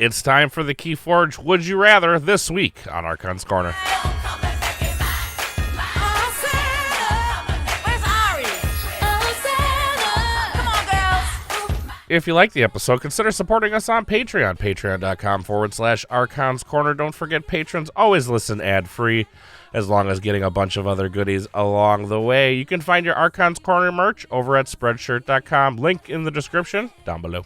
It's time for the Keyforge Would You Rather this week on Archon's Corner. If you like the episode, consider supporting us on Patreon, patreon.com/Archons Corner. Don't forget, patrons always listen ad-free, as long as getting a bunch of other goodies along the way. You can find your Archons Corner merch over at Spreadshirt.com. Link in the description down below.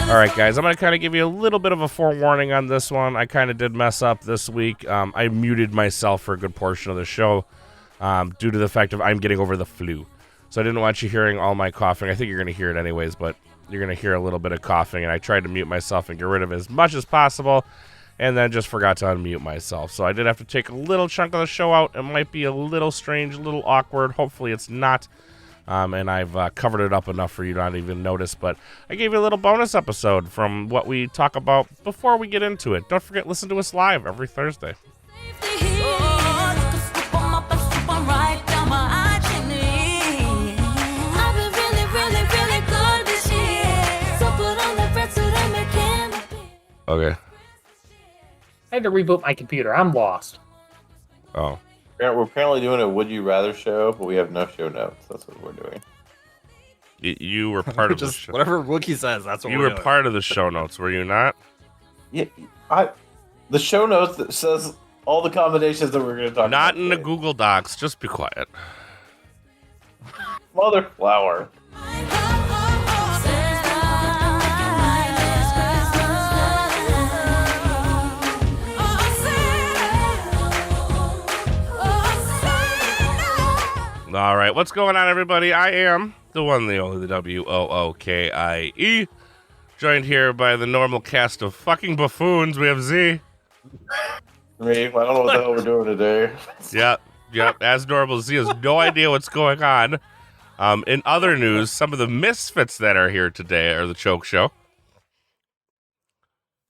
All right, guys, I'm going to kind of give you a little bit of a forewarning on this one. I kind of did mess up this week. I muted myself for a good portion of the show due to the fact of I'm getting over the flu. So I didn't want you hearing all my coughing. I think you're going to hear it anyways, but you're going to hear a little bit of coughing. And I tried to mute myself and get rid of it as much as possible, and then just forgot to unmute myself. So I did have to take a little chunk of the show out. It might be a little strange, a little awkward. Hopefully it's not. And I've covered it up enough for you to not even notice, but I gave you a little bonus episode from what we talk about before we get into it. Don't forget, listen to us live every Thursday. Okay. I had to reboot my computer. I'm lost. Oh. We're apparently doing a Would You Rather show, but we have no show notes. That's what we're doing. You were part of the show. Whatever Wookie says, that's what you we're were doing. part of the show notes, were you not? Yeah, the show notes that says all the combinations that we're going to talk about. Not in the Google Docs. Just be quiet. Mother flower. All right, what's going on, everybody? I am the one, the only, the W-O-O-K-I-E. Joined here by the normal cast of fucking buffoons. We have Z. Me, I don't know what the hell we're doing today. Yep. As normal, Z has no idea what's going on. In other news, some of the misfits that are here today are the Choke Show.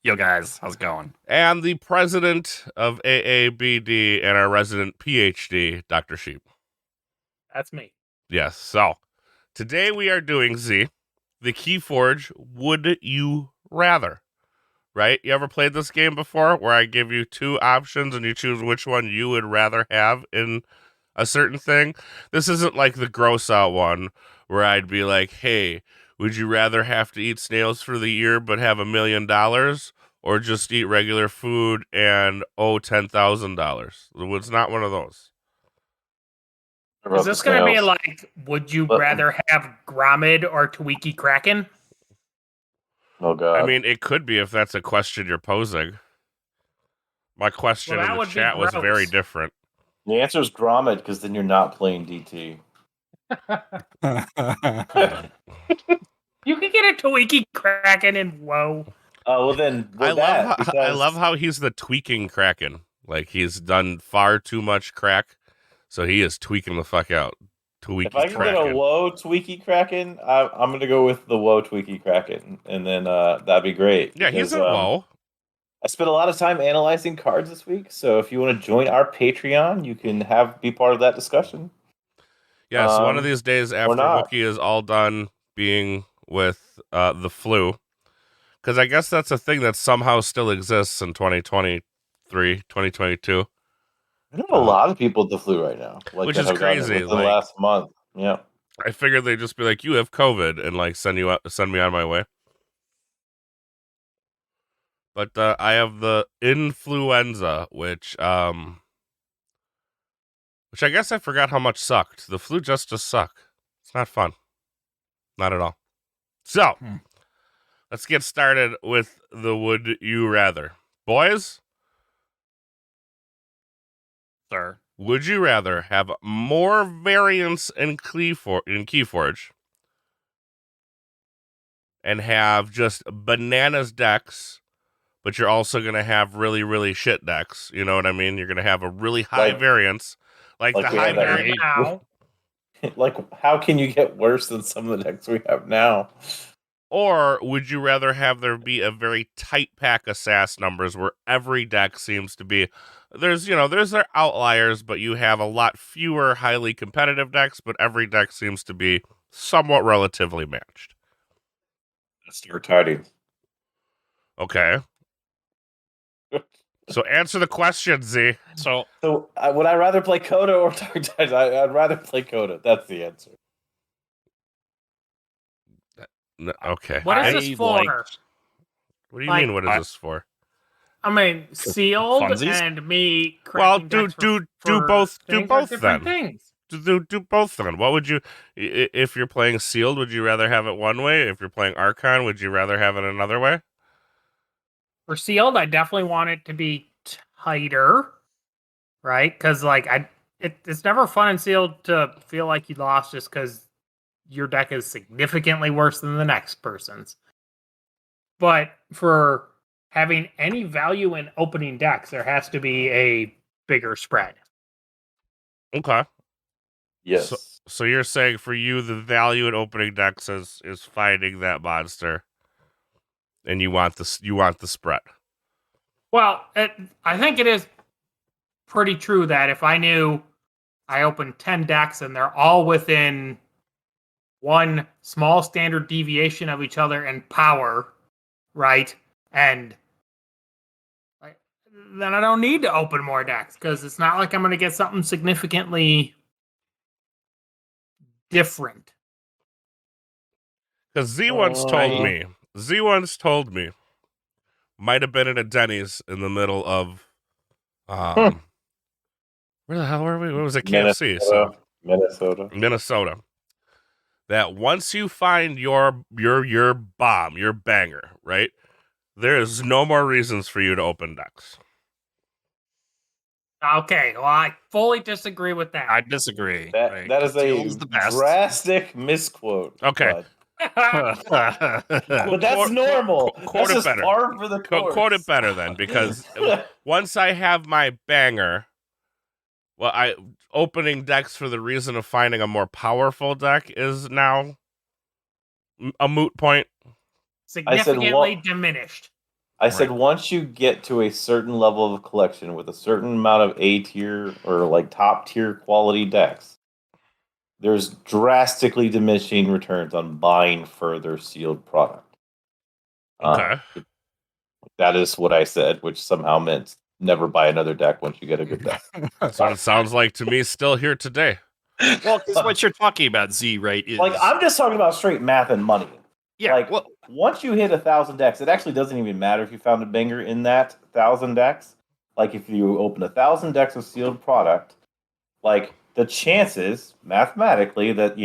Yo, guys, how's it going? And the president of AABD and our resident PhD, Dr. Sheep. That's me. Yes, so today we are doing, Z, the Keyforge Would You Rather, right? You ever played this game before where I give you two options and you choose which one you would rather have in a certain thing? This isn't like the gross out one where I'd be like, hey, would you rather have to eat snails for the year but have $1 million or just eat regular food and owe $10,000? It's not one of those. Is this going to be like, would you rather have Grommet or Twiki Kraken? Oh, God. I mean, it could be if that's a question you're posing. My question in the chat was very different. The answer is Grommet, because then you're not playing DT. You can get a Twiki Kraken in WoW. Oh, well then, I love how he's the tweaking Kraken. Like, he's done far too much crack. So he is tweaking the fuck out. If I can get a low Tweaky Kraken, I'm going to go with the low Tweaky Kraken. And then that'd be great. Yeah, he's a low. I spent a lot of time analyzing cards this week. So if you want to join our Patreon, you can be part of that discussion. Yeah, so one of these days after Wookie is all done being with the flu, because I guess that's a thing that somehow still exists in 2023, 2022. I know a lot of people with the flu right now, which is crazy. The last month, yeah. I figured they'd just be like, "You have COVID," and like send me on my way. But I have the influenza, which I guess I forgot how much sucked. The flu just suck. It's not fun, not at all. So let's get started with the Would You Rather, boys. Sir. Would you rather have more variants in Keyforge and have just bananas decks, but you're also going to have really, really shit decks? You know what I mean? You're going to have a really high variance. Like the high variant now. Like, how can you get worse than some of the decks we have now? Or would you rather have there be a very tight pack of SAS numbers where every deck seems to be there's their outliers, but you have a lot fewer highly competitive decks, but every deck seems to be somewhat relatively matched. Start tidying. Okay. So answer the question, Z. So would I rather play Coda or Dark Tides? I'd rather play Coda. That's the answer. Okay. What is this for? What do you mean? What is this for? I mean, sealed funsies? and me. Well, do both then. Things. Do both then. What would you, if you're playing sealed? Would you rather have it one way? If you're playing Archon, would you rather have it another way? For sealed, I definitely want it to be tighter, right? Because it's never fun in sealed to feel like you lost just because your deck is significantly worse than the next person's. But for having any value in opening decks, there has to be a bigger spread. Okay. Yes. So you're saying for you the value in opening decks is finding that monster, and you want the spread. Well, I think it is pretty true that if I knew I opened 10 decks and they're all within one small standard deviation of each other in power, right? And then I don't need to open more decks because it's not like I'm going to get something significantly different. Because Z once told me, might have been in a Denny's in the middle of, where the hell were we? What was it? KFC. Minnesota. That once you find your bomb, your banger, right? There is no more reasons for you to open decks. Okay, well, I fully disagree with that. I disagree. That is a drastic misquote. Okay. But that's normal. Quote that's it just better. par for the course. Quote it better then, because once I have my banger, opening decks for the reason of finding a more powerful deck is now a moot point. Significantly diminished. I said once you get to a certain level of collection with a certain amount of A tier or top tier quality decks, there's drastically diminishing returns on buying further sealed product. Okay. That is what I said, which somehow meant never buy another deck once you get a good deck. That's what it sounds like to me still here today. Well, because what you're talking about, Z, right? Is... I'm just talking about straight math and money. Yeah. Once you hit 1,000 decks, it actually doesn't even matter if you found a banger in that 1,000 decks. If you open 1,000 decks of sealed product, the chances, mathematically, that,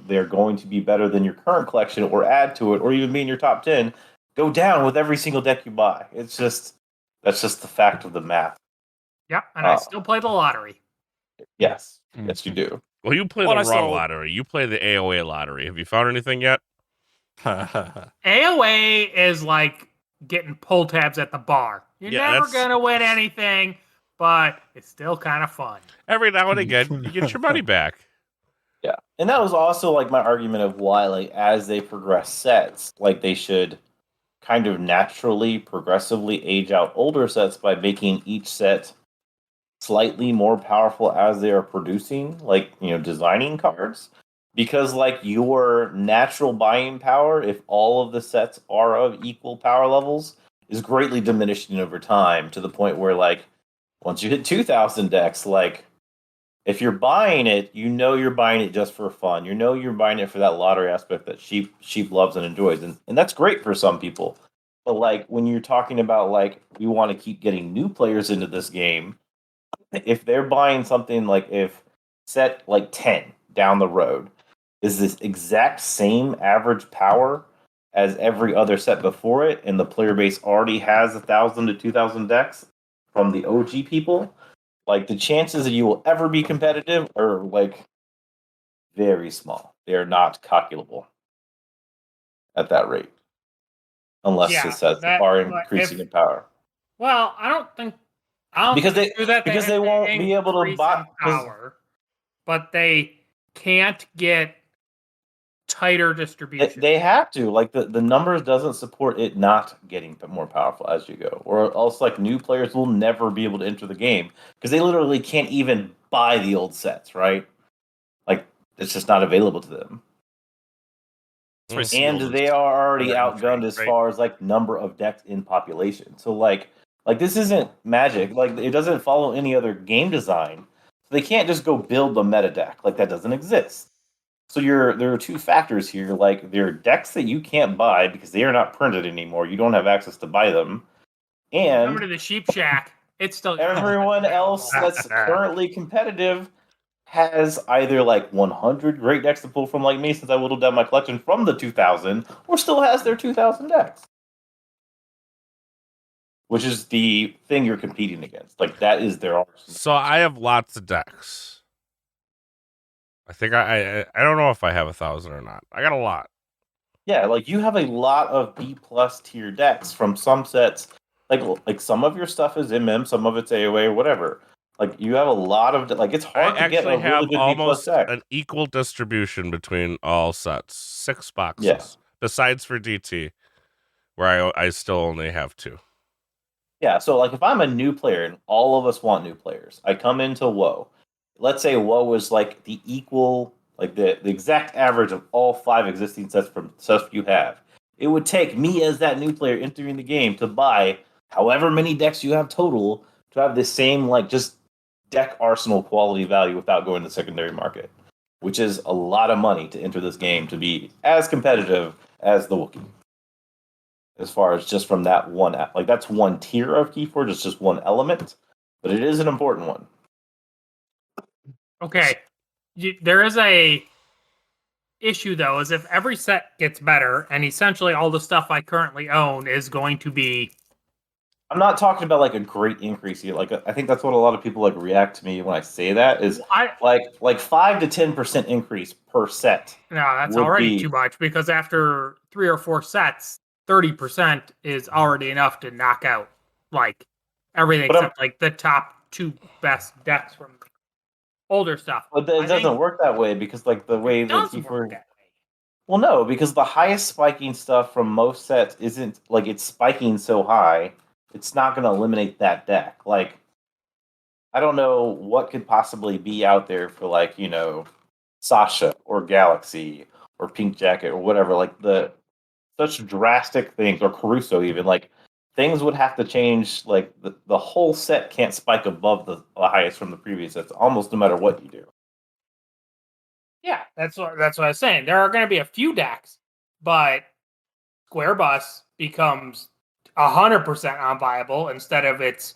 they're going to be better than your current collection or add to it or even be in your top 10, go down with every single deck you buy. That's just the fact of the math. Yep, and I still play the lottery. Yes. Yes, you do. Well, you play the wrong lottery. You play the AOA lottery. Have you found anything yet? AOA is like getting pull tabs at the bar. You're never going to win anything, but it's still kind of fun. Every now and again, you get your money back. Yeah. And that was also my argument of why, as they progress sets, they should kind of naturally, progressively age out older sets by making each set slightly more powerful as they are producing, designing cards. Because, your natural buying power, if all of the sets are of equal power levels, is greatly diminishing over time to the point where, once you hit 2,000 decks, if you're buying it, you're buying it just for fun. You're buying it for that lottery aspect that sheep loves and enjoys. And that's great for some people. But, when you're talking about, we want to keep getting new players into this game, if they're buying something if set 10 down the road is this exact same average power as every other set before it, and the player base already has 1,000 to 2,000 decks from the OG people, the chances that you will ever be competitive are very small. They are not calculable at that rate, unless the sets are increasing in power. Well, I don't think because they won't be able to buy power, but they can't get tighter distribution. They have to. Like, the numbers doesn't support it not getting more powerful as you go. Or else, like, new players will never be able to enter the game. Because they literally can't even buy the old sets, right? Like, it's just not available to them. And they are already outgunned as far as, like, number of decks in population. So, like this isn't Magic. Like, it doesn't follow any other game design. So they can't just go build the meta deck. Like, that doesn't exist. So there are two factors here. Like, there are decks that you can't buy because they are not printed anymore. You don't have access to buy them. And remember to the Sheep Shack. It's still everyone else that's currently competitive has either like 100 great decks to pull from, like me, since I whittled down my collection from the 2000, or still has their 2000 decks, which is the thing you're competing against. Like, that is their arsenal. So I have lots of decks. I think I don't know if I have 1,000 or not. I got a lot. Yeah, like, you have a lot of B+ tier decks from some sets. Like some of your stuff is MM, some of it's AOA or whatever. Like, you have a lot of, like, it's hard to get a really good almost B+ deck. an equal distribution between all sets. 6 boxes. Yeah. Besides for DT, where I still only have 2. Yeah, so, like, if I'm a new player, and all of us want new players, I come into WoW. Let's say WoW was, like, the equal, like, the exact average of all 5 existing sets from stuff you have. It would take me as that new player entering the game to buy however many decks you have total to have the same, like, just deck arsenal quality value without going to the secondary market, which is a lot of money to enter this game to be as competitive as the Wookiee. As far as just from that one, like, that's one tier of Keyforge, it's just one element, but it is an important one. Okay, there is a issue though, is if every set gets better, and essentially all the stuff I currently own is going to be. I'm not talking about, like, a great increase here. Like, I think that's what a lot of people, like, react to me when I say that is like 5 to 10% increase per set. No, that's already too much, because after 3 or 4 sets, 30% is already enough to knock out, like, everything except like the top 2 best decks from older stuff. But it doesn't work that way, because, like, the way that Keyforge. Well, no, because the highest spiking stuff from most sets isn't, like, it's spiking so high, it's not going to eliminate that deck. Like, I don't know what could possibly be out there for, like, you know, Sasha or Galaxy or Pink Jacket or whatever. Like, such drastic things, or Caruso even. Like, things would have to change. Like, the whole set can't spike above the highest from the previous sets, almost no matter what you do. Yeah, that's what I was saying. There are going to be a few decks, but Square Bus becomes 100% unviable instead of its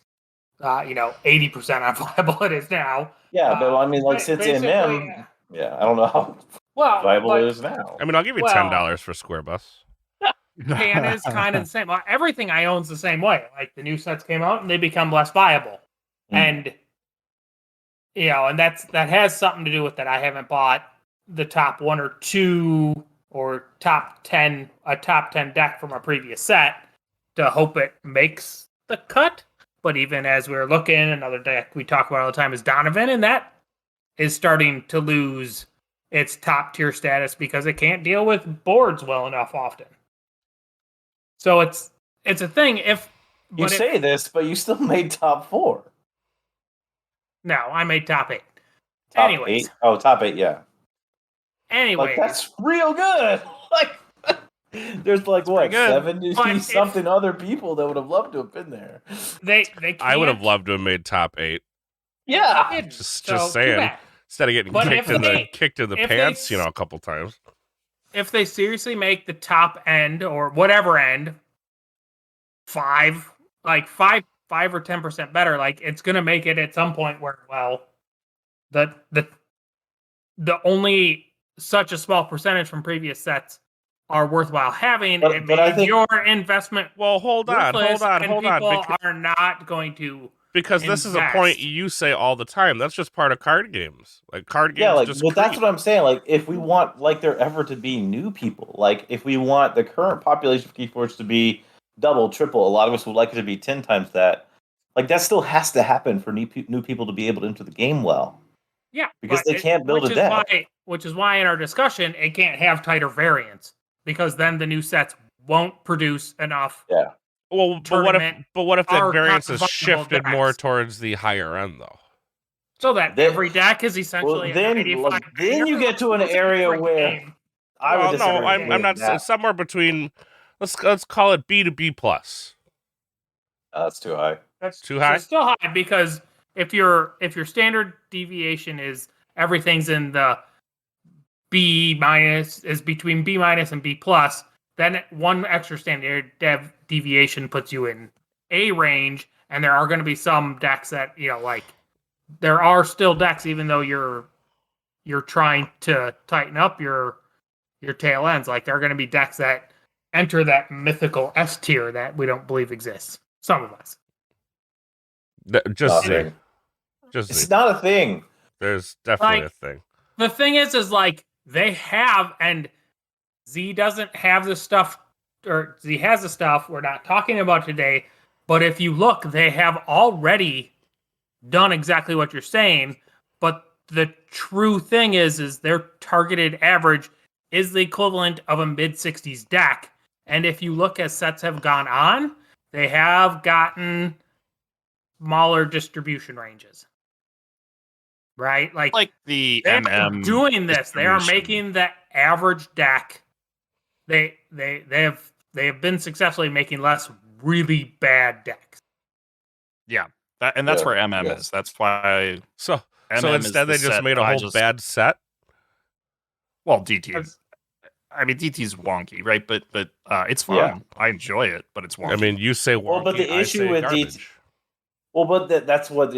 80% unviable it is now. Yeah, but I mean, like, since MM, I don't know how viable it is now. I mean, I'll give you $10 for Square Bus. Pan is kind of the same. Everything I own is the same way. Like, the new sets came out and they become less viable, and and that has something to do with that. I haven't bought the top 1 or 2 or top 10 deck from a previous set to hope it makes the cut. But even as we're looking, another deck we talk about all the time is Donovan, and that is starting to lose its top tier status because it can't deal with boards well enough often. So it's a thing. You say this, but you still made top 4. No, I made top 8. Top Anyways. 8? Oh, top 8, yeah. Anyway, like, that's real good. Like, there's like what 70-something other people that would have loved to have been there. They I would have loved to have made top 8. Yeah, just saying. Instead of getting kicked in the pants, a couple times. If they seriously make the top end or whatever end 5 or 10% better, like, it's gonna make it at some point where, well, the only such a small percentage from previous sets are worthwhile having. But I think your investment. Well, hold on. People are not going to. Because this is a point you say all the time. That's just part of card games. Like, card games. Yeah, like, just well, that's what I'm saying. Like, if we want, like, there ever to be new people, like, if we want the current population of Keyforge to be double, triple, a lot of us would like it to be 10 times that. Like, that still has to happen for new people to be able to enter the game well. Yeah, because they can't build a deck. in our discussion, it can't have tighter variants because then the new sets won't produce enough. Yeah. Well, but what if that variance is Archon shifted viable more decks. towards the higher end though? So that Then- every deck is essentially Well, then- a 95. then you get to an It's a area different where- game. I would Well, disagree. no, I'm with not. that. It's somewhere between. Let's call it B to B plus. That's too high. That's Too high? It's still high because if your standard deviation is everything's in the B minus is between B minus and B plus, then one extra standard deviation puts you in A range, and there are going to be some decks that like there are still decks even though you're trying to tighten up your tail ends. Like there are going to be decks that enter that mythical S tier that we don't believe exists. Some of us. Just Nothing. see. Just It's see. not a thing. There's definitely Like- a thing. The thing is like they have, and Z doesn't have the stuff, or Z has the stuff we're not talking about today. But if you look, they have already done exactly what you're saying. But the true thing is their targeted average is the equivalent of a mid 60s deck. And if you look as sets have gone on, they have gotten smaller distribution ranges. Right? Like the They're MM doing this. They are distribution. making the average deck. They have been successfully making less really bad decks. That's Yeah, where MM yeah. is. That's why So MM is instead the they just set made a that I whole just- bad set. Well, DT is. I mean, DT's wonky, right? But it's fun. Yeah. I enjoy it, but it's wonky. I mean, you say wonky, Well, but the I issue say with garbage. Well, but that's what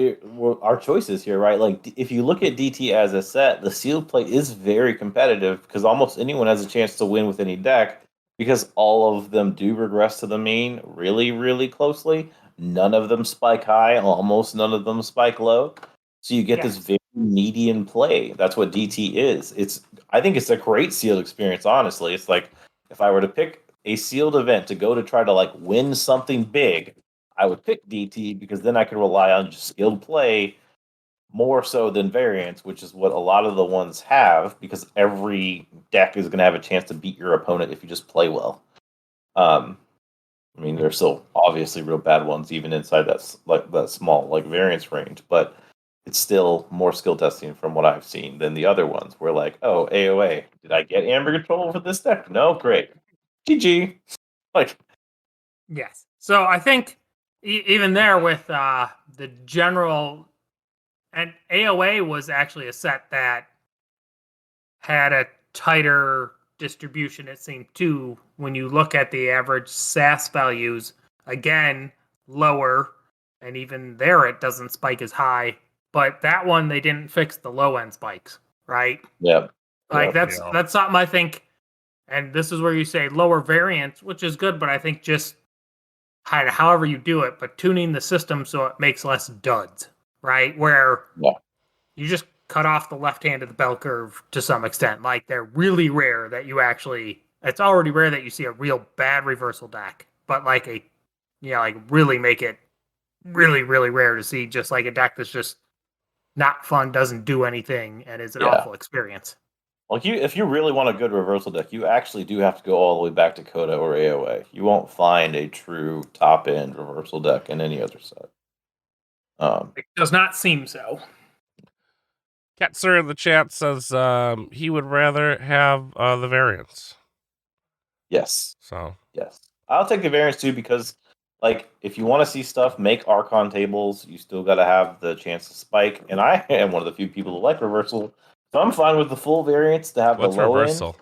our choice is here, right? Like, if you look at DT as a set, the sealed play is very competitive because almost anyone has a chance to win with any deck because all of them do regress to the mean really, really closely. None of them spike high, almost none of them spike low. So you get this very median play. That's what DT is. I think it's a great sealed experience, honestly. It's like if I were to pick a sealed event to go to try to like win something big, I would pick DT because then I could rely on just skilled play more so than variance, which is what a lot of the ones have because every deck is going to have a chance to beat your opponent if you just play well. I mean, there's still obviously real bad ones even inside that small like variance range, but it's still more skill testing from what I've seen than the other ones. We're like, oh, AOA, did I get Amber Control for this deck? No, great. GG. Like, Yes. So I think even there with the general, and AOA was actually a set that had a tighter distribution, it seemed, too. When you look at the average SAS values, again, lower, and even there it doesn't spike as high. But that one, they didn't fix the low end spikes, right? yeah. Like Yeah. that's something I think, and this is where you say lower variance, which is good, but I think just however you do it, but tuning the system so it makes less duds, right? Where Yeah. you just cut off the left hand of the bell curve to some extent. Like they're really rare that you actually. It's already rare that you see a real bad reversal deck, but like like really make it really, really rare to see just like a deck that's just not fun, doesn't do anything, and is an Yeah. awful experience. Like if you really want a good reversal deck, you actually do have to go all the way back to Coda or AOA. You won't find a true top end reversal deck in any other set. It does not seem so. Ketzer in the chat says he would rather have the variants. Yes, So yes. I'll take the variants too because, like, if you want to see stuff, make Archon tables. You still got to have the chance to spike. And I am one of the few people who like reversal, so I'm fine with the full variants to have what's the low reversal? end.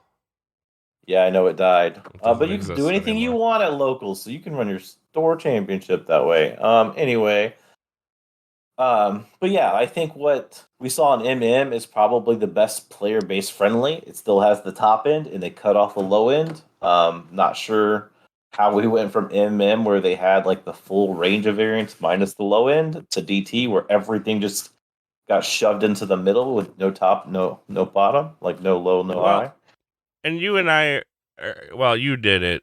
Yeah, I know it died, doesn't but you can do exist anything you anymore. want at locals, so you can run your store championship that way. Anyway. But yeah, I think what we saw in MM is probably the best player base friendly. It still has the top end, and they cut off the low end. Not sure how we went from MM where they had like the full range of variants minus the low end to DT where everything just got shoved into the middle with no top, no bottom, like no low, no Well, high. And you and I, well, you did it.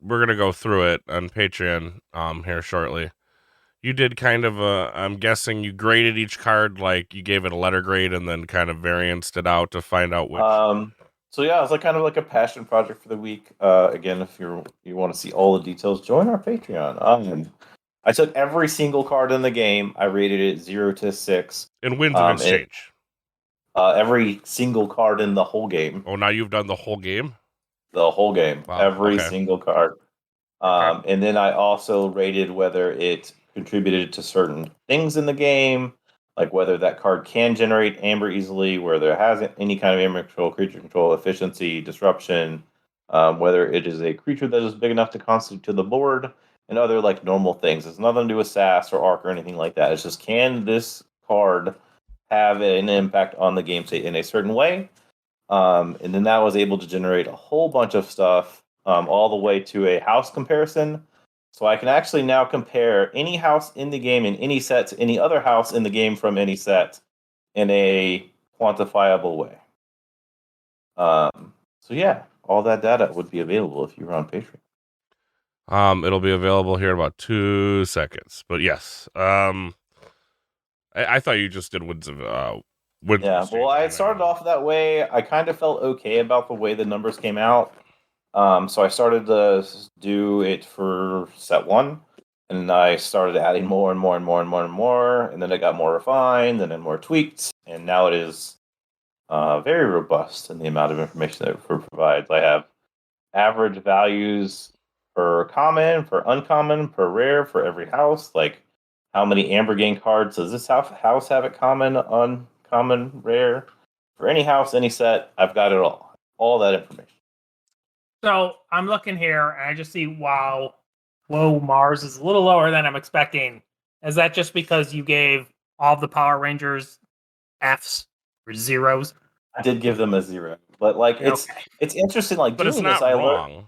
We're gonna go through it on Patreon here shortly. You did kind of I'm guessing you graded each card, like you gave it a letter grade and then kind of varianced it out to find out which. So yeah, it's like kind of like a passion project for the week. Again, if you want to see all the details, join our Patreon. I took every single card in the game. I rated it 0 to 6. And wins in exchange. Every single card in the whole game. Oh, now you've done the whole game? The whole game. Wow, Every okay. single card. And then I also rated whether it contributed to certain things in the game, like whether that card can generate amber easily, whether it has any kind of amber control, creature control, efficiency, disruption, whether it is a creature that is big enough to constitute to the board, and other like normal things. It's nothing to do with SAS or Arc or anything like that. It's just, can this card have an impact on the game state in a certain way? And then that was able to generate a whole bunch of stuff, all the way to a house comparison. So I can actually now compare any house in the game in any set to any other house in the game from any set in a quantifiable way. So yeah, all that data would be available if you were on Patreon. It'll be available here in about 2 seconds. But yes, I thought you just did wins of wins. Yeah, well, I started off that way. I kind of felt okay about the way the numbers came out. So I started to do it for set 1, and I started adding more and more and more and more and more, and then it got more refined, and then more tweaked, and now it is very robust in the amount of information that it provides. I have average values per common, per uncommon, per rare for every house. Like, how many Amber Gang cards does this house have at common, uncommon, rare? For any house, any set, I've got it all. All that information. So I'm looking here and I just see, wow, whoa, Mars is a little lower than I'm expecting. Is that just because you gave all the Power Rangers Fs or zeros? I did give them a 0, but like it's interesting. Like, but doing it's not this, wrong.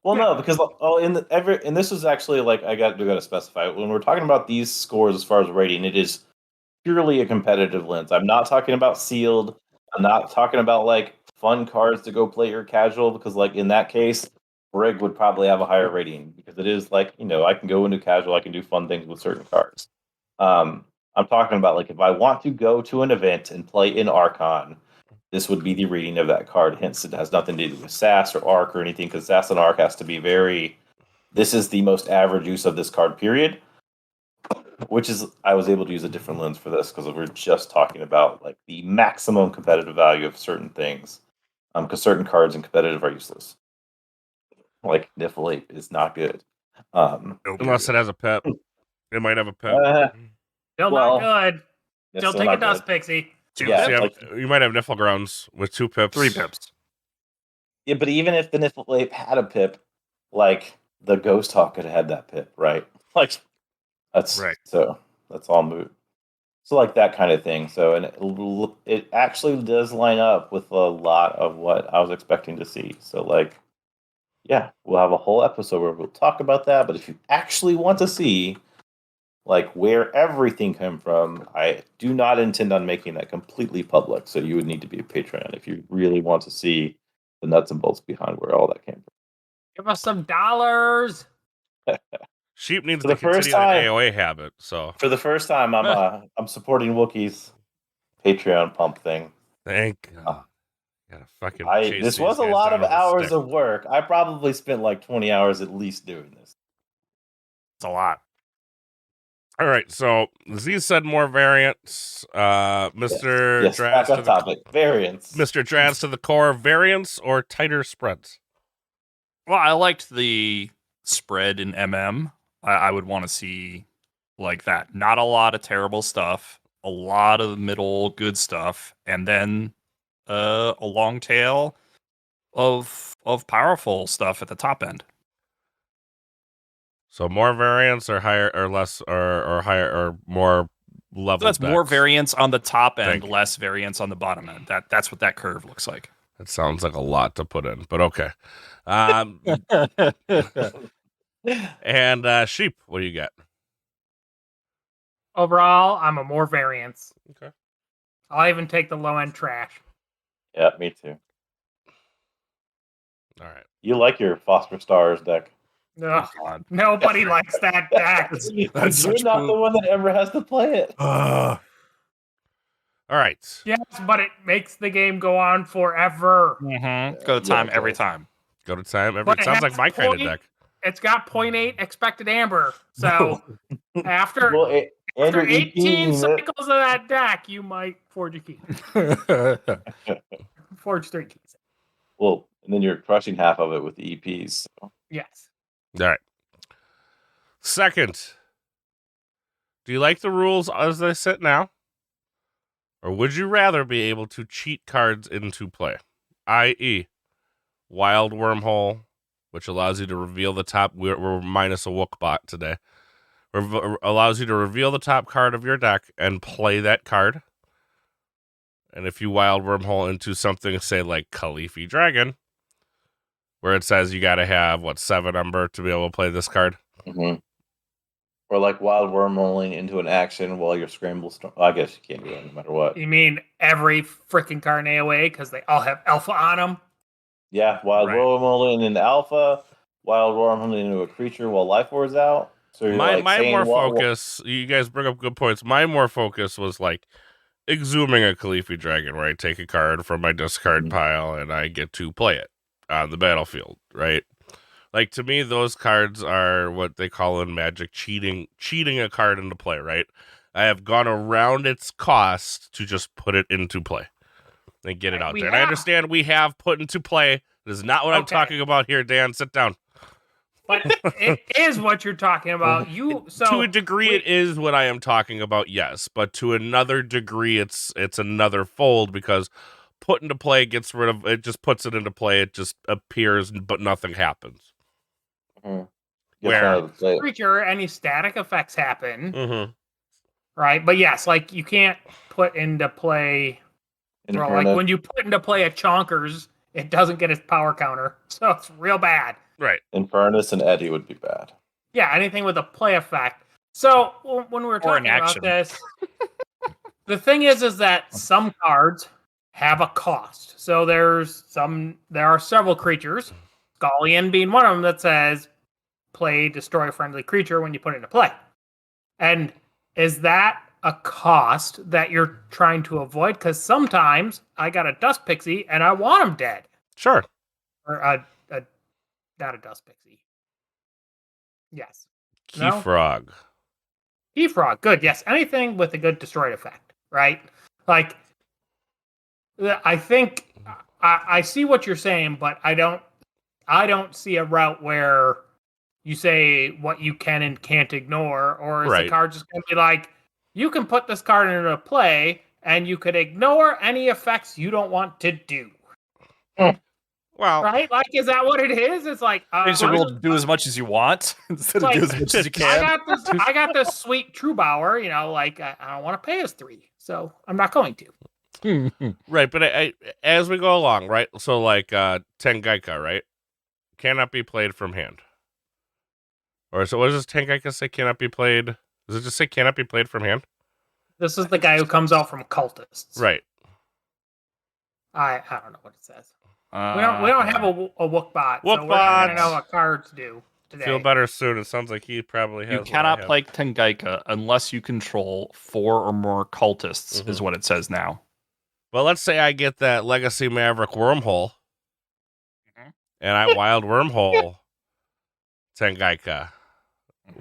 Well, no, because and this is actually like I got to specify when we're talking about these scores as far as rating, it is purely a competitive lens. I'm not talking about sealed. I'm not talking about like fun cards to go play or casual, because like in that case, Brig would probably have a higher rating because it is like, I can go into casual, I can do fun things with certain cards. I'm talking about like if I want to go to an event and play in Archon, this would be the reading of that card. Hence, it has nothing to do with SAS or Arc or anything, because SAS and Arc has to be this is the most average use of this card, period. Which is, I was able to use a different lens for this because we're just talking about like the maximum competitive value of certain things. Because certain cards in competitive are useless. Like Niffle Ape is not good. Unless it has a pep. It might have a pep. Still not good. It's Still take a dust, Pixie. Yeah, you might have Niffle Grounds with 2 pips. 3 pips. Yeah, but even if the Niffle Ape had a pip, like the Ghost Hawk could have had that pip, right? Like that's right. So that's all moot. So like that kind of thing. So, and it actually does line up with a lot of what I was expecting to see. So like, yeah, we'll have a whole episode where we'll talk about that. But if you actually want to see like where everything came from, I do not intend on making that completely public. So you would need to be a Patreon if you really want to see the nuts and bolts behind where all that came from. Give us some dollars. Sheep needs to continue that AOA habit. So for the first time, I'm supporting Wookiee's Patreon pump thing. Thank God. Fucking this was a lot of hours of work. I probably spent like 20 hours at least doing this. It's a lot. All right, so Z said more variants. Mr. Yes, back on topic. Variants. Mr. Draz to the core, variants or tighter spreads? Well, I liked the spread in MM. I would want to see like that. Not a lot of terrible stuff, a lot of middle good stuff, and then a long tail of powerful stuff at the top end. So more variants or higher or less or higher or more level. So that's more variants on the top end, less variants on the bottom end. That's what that curve looks like. That sounds like a lot to put in, but okay. And Sheep, what do you got? Overall, I'm a more variants. Okay. I'll even take the low end trash. Yeah, me too. All right. You like your Phosphor Stars deck. Ugh, God. nobody likes that deck. That's You're such not cool. the one that ever has to play it. All right. Yes, but it makes the game go on forever. Mm-hmm. Go to time Yeah, every it does. time. Go to time. But it Sounds like has my kind of point- deck. It's got 0.8 expected amber. So after Well, and after your EP 18 unit. cycles of that deck, you might forge a key. Forge 3 keys. Well, and then you're crushing half of it with the EPs. So. Yes. All right. Second, do you like the rules as they sit now? Or would you rather be able to cheat cards into play? I.e., Wild Wormhole, which allows you to reveal the top. We're minus a Wook bot today. Allows you to reveal the top card of your deck and play that card. And if you Wild Wormhole into something, say like Khalifi Dragon, where it says you got to have, 7 Umber to be able to play this card? Mm-hmm. Or like wild wormholing into an action while you're scramble. I guess you can't do that no matter what. You mean every freaking card in AOA because they all have alpha on them? Yeah, wild Right. wormholing into alpha, wild wormholing into a creature while life wars out. So you're My saying more focus, you guys bring up good points. My more focus was like exhuming a Khalifi Dragon, where I take a card from my discard pile and I get to play it on the battlefield, right? Like, to me, those cards are what they call in Magic cheating a card into play, right? I have gone around its cost to just put it into play and get it out there. And I understand we have put into play. That is not what I'm talking about here, Dan. Sit down. But it is what you're talking about. To a degree, it is what I am talking about, yes. But to another degree, it's another fold, because put into play gets rid of it, just puts it into play. It just appears, but nothing happens. Where creature, any static effects happen, Mm-hmm. right? But yes, like you can't put into play. Well, like when you put into play a Chonkers, it doesn't get its power counter, so it's real bad. Right. Infernus and Eddie would be bad. Yeah, anything with a play effect. So when we were Or an talking about action. this, the thing is that some cards have a cost. So there are several creatures, Galleon being one of them, that says play destroy a friendly creature when you put it into play. And is that a cost that you're trying to avoid? Because sometimes I got a Dust Pixie and I want them dead. Sure. Or not a Dust Pixie. Yes. Key Frog. Key Frog, good. Yes, anything with a good destroy effect, right? Like, I think I see what you're saying, but I don't see a route where you say what you can and can't ignore, or is the card just going to be like, you can put this card into play and you could ignore any effects you don't want to do. Well, right? Like, is that what it is? It's like it's a rule to do as much as you want instead of do as much as you can. I got this sweet Truebauer, like I don't want to pay us 3, so I'm not going to. Right, but I as we go along, right? So like Tengaika, right? Cannot be played from hand. Or so what does Tengaika say? Cannot be played. Does it just say cannot be played from hand? This is the guy who comes out from Cultists. Right. I don't know what it says. We don't have a Wook bot, so we're not gonna know what cards do today. Feel better soon. It sounds like he probably has. You cannot play Tengaika unless you control 4 or more cultists, is what it says now. Well, let's say I get that Legacy Maverick Wormhole, and I Wild Wormhole Tengaika.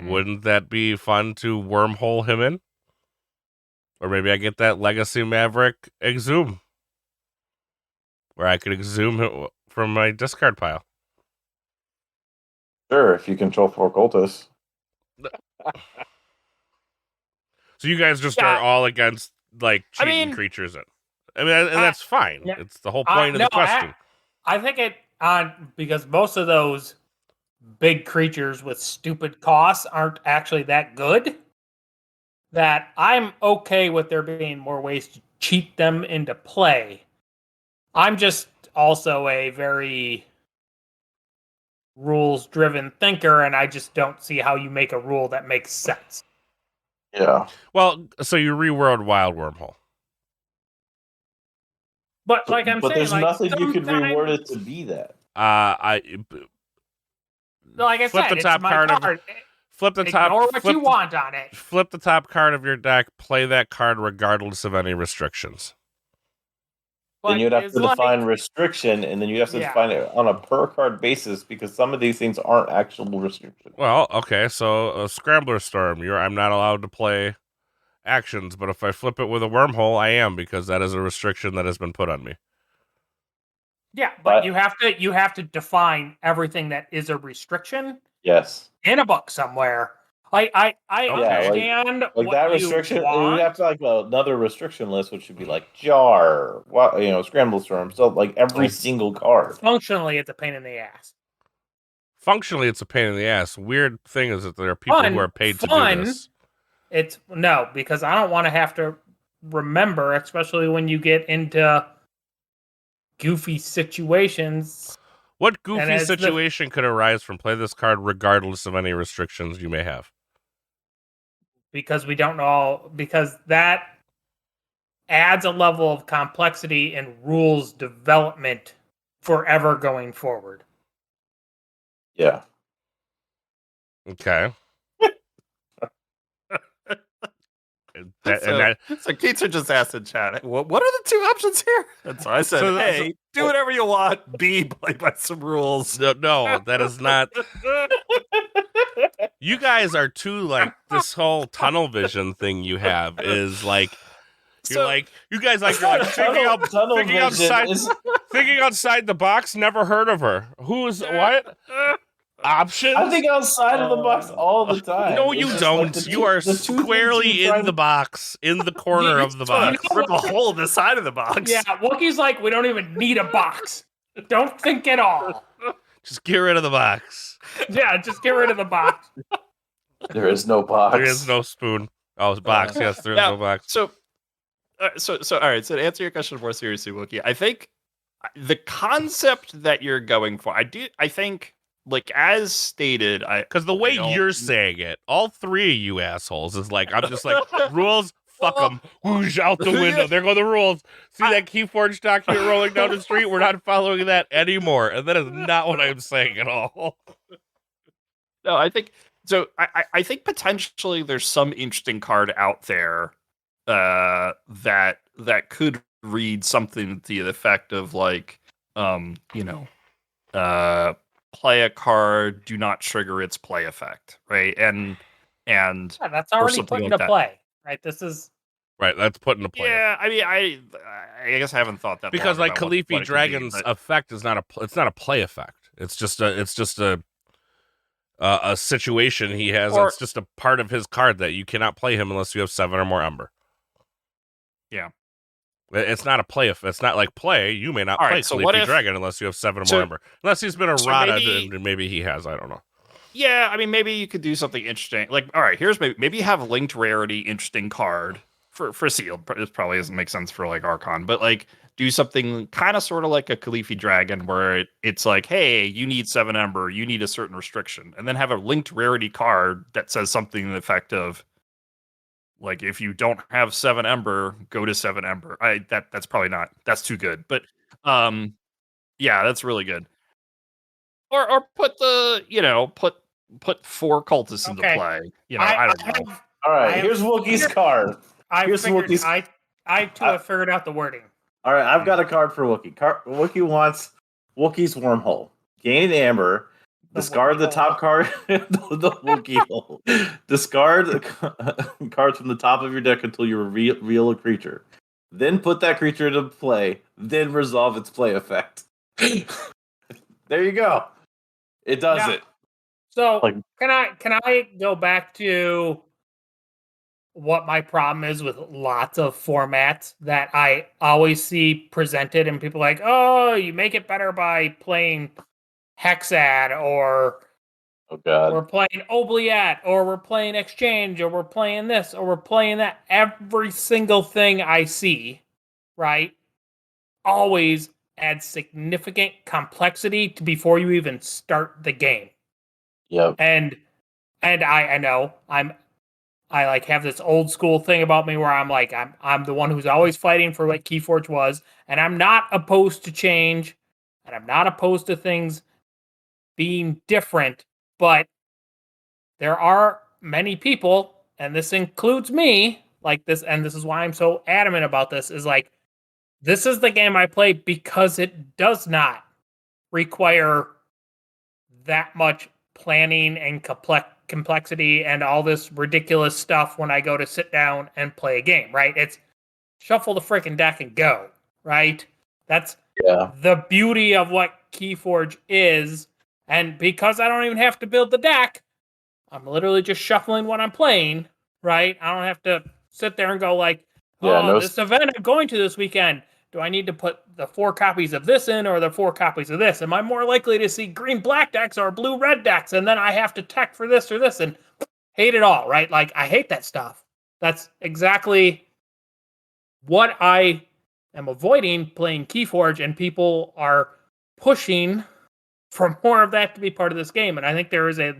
Wouldn't that be fun to wormhole him in? Or maybe I get that Legacy Maverick Exhume, where I could exhume him from my discard pile. Sure, if you control 4 cultists. So you guys just are all against like cheating creatures. And that's fine. Yeah. It's the whole point of the question. I think because most of those big creatures with stupid costs aren't actually that good, that I'm okay with there being more ways to cheat them into play. I'm just also a very rules-driven thinker, and I just don't see how you make a rule that makes sense. Yeah. Well, so you reworld Wild Wormhole. But like I'm saying, there's like, nothing you could reword it to be that. like I Flip said, the top it's my card of- card. Flip the top. Ignore what flip you the- want on it. Flip the top card of your deck. Play that card regardless of any restrictions. Then But you'd have it's to define like, restriction, and then you have to Yeah. define it on a per card basis because some of these things aren't actual restrictions. Well, okay, so a Scrambler Storm. I'm not allowed to play actions, but if I flip it with a wormhole, I am, because that is a restriction that has been put on me. yeah, But- but you have to define everything that is a restriction Yes. in a book somewhere. I Yeah, like- understand Like what that you restriction, and want. we'd have to like another restriction list, which would be like jar, scramble storm, so like every Oh. single card. Functionally, it's a pain in the ass. Functionally, it's a pain in the ass. Weird thing is that there are people Fun- who are paid to fun. do this. It's no, because I don't want to have to remember, especially when you get into goofy situations. What And goofy as the- situation could arise from play this card regardless of any restrictions you may have? Because we don't know, because that adds a level of complexity and rules development forever going forward. Yeah. Okay. So Keitzer just asked in chat, what are the two options here? And so I said, So- A, do whatever you want. B, play by some rules. no, that is not. You guys are too like this whole tunnel vision thing you have is like you're So- like you guys like you're like Tunnel thinking vision outside is thinking outside the box. Never heard of her. Who's what? Options? I think outside of the box all the time. No, It's you just don't. like the You two- are the two things squarely you're trying in the to- box, in the corner of the box. Rip a hole in the side of the box. Yeah, Wookiee's like, we don't even need a box. Don't think at all. Just get rid of the box. Yeah, just get rid of the box. There is no box. There is no spoon. Oh, it's box. Yes, there is Now- no box. So, all right. So to answer your question more seriously, Wookie, I think the concept that you're going for, I think, like as stated, Because the way don't- you're saying it, all three of you assholes is like, I'm just like, rules, fuck them. Whoosh, out the window. There go the rules. See that Keyforge document rolling down the street? We're not following that anymore. And that is not what I'm saying at all. No, I think so. I think potentially there's some interesting card out there that could read something to the effect of like, play a card, do not trigger its play effect, right? And Yeah, that's already something put like into that. play, right? This is Right, that's put into play. yeah, I mean, I guess I haven't thought that Because long like about what it Khalifi could Dragon's be, but- effect is not it's not a play effect. It's just a situation he has. Or- It's just a part of his card that you cannot play him unless you have 7 or more Ember. Yeah. It's not a play. It's not like play. You may not All play right, so Khalifi what if- Dragon unless you have 7 or so- more Ember. Unless he's been so errata, maybe- and maybe he has. I don't know. Yeah, I mean, maybe you could do something interesting. Like, all right, here's maybe you have linked rarity, interesting card for sealed. It probably doesn't make sense for like Archon, but like do something kind of sort of like a Khalifi Dragon, where it's like, hey, you need 7 Ember, you need a certain restriction, and then have a linked rarity card that says something to the effect of, like, if you don't have 7 Ember, go to 7 Ember. That's probably not. That's too good, but yeah, that's really good. Or put the put 4 cultists into Okay. play. I don't know. All right, I here's have- Wookie's card. Here's Wookie's- I too have figured out the wording. All right, I've got a card for Wookie. Wookie wants Wookie's wormhole. Gain an amber. Discard the top card. the Wookie hole. Discard cards from the top of your deck until you reveal a creature. Then put that creature into play. Then resolve its play effect. There you go. It does Yeah. it. So Like- can I go back to what my problem is with lots of formats that I always see presented, and people are like, oh, you make it better by playing Hexad, or Oh god. we're playing Oubliette, or we're playing Exchange, or we're playing this, or we're playing that. Every single thing I see, right, always adds significant complexity to before you even start the game. Yep. And I know I like have this old school thing about me where I'm like I'm the one who's always fighting for what Keyforge was, and I'm not opposed to change, and I'm not opposed to things being different, But there are many people, and this includes me, like this, and this is why I'm so adamant about this, is like, this is the game I play because it does not require that much planning and complexity and all this ridiculous stuff when I go to sit down and play a game, right? It's shuffle the freaking deck and go, right? That's the beauty of what Keyforge is. And because I don't even have to build the deck, I'm literally just shuffling what I'm playing, right? I don't have to sit there and go like, this event I'm going to this weekend, do I need to put the 4 copies of this in or the 4 copies of this? Am I more likely to see green-black decks or blue-red decks? And then I have to tech for this or this and hate it all, right? Like, I hate that stuff. That's exactly what I am avoiding playing Keyforge, and people are pushing for more of that to be part of this game. And I think there is a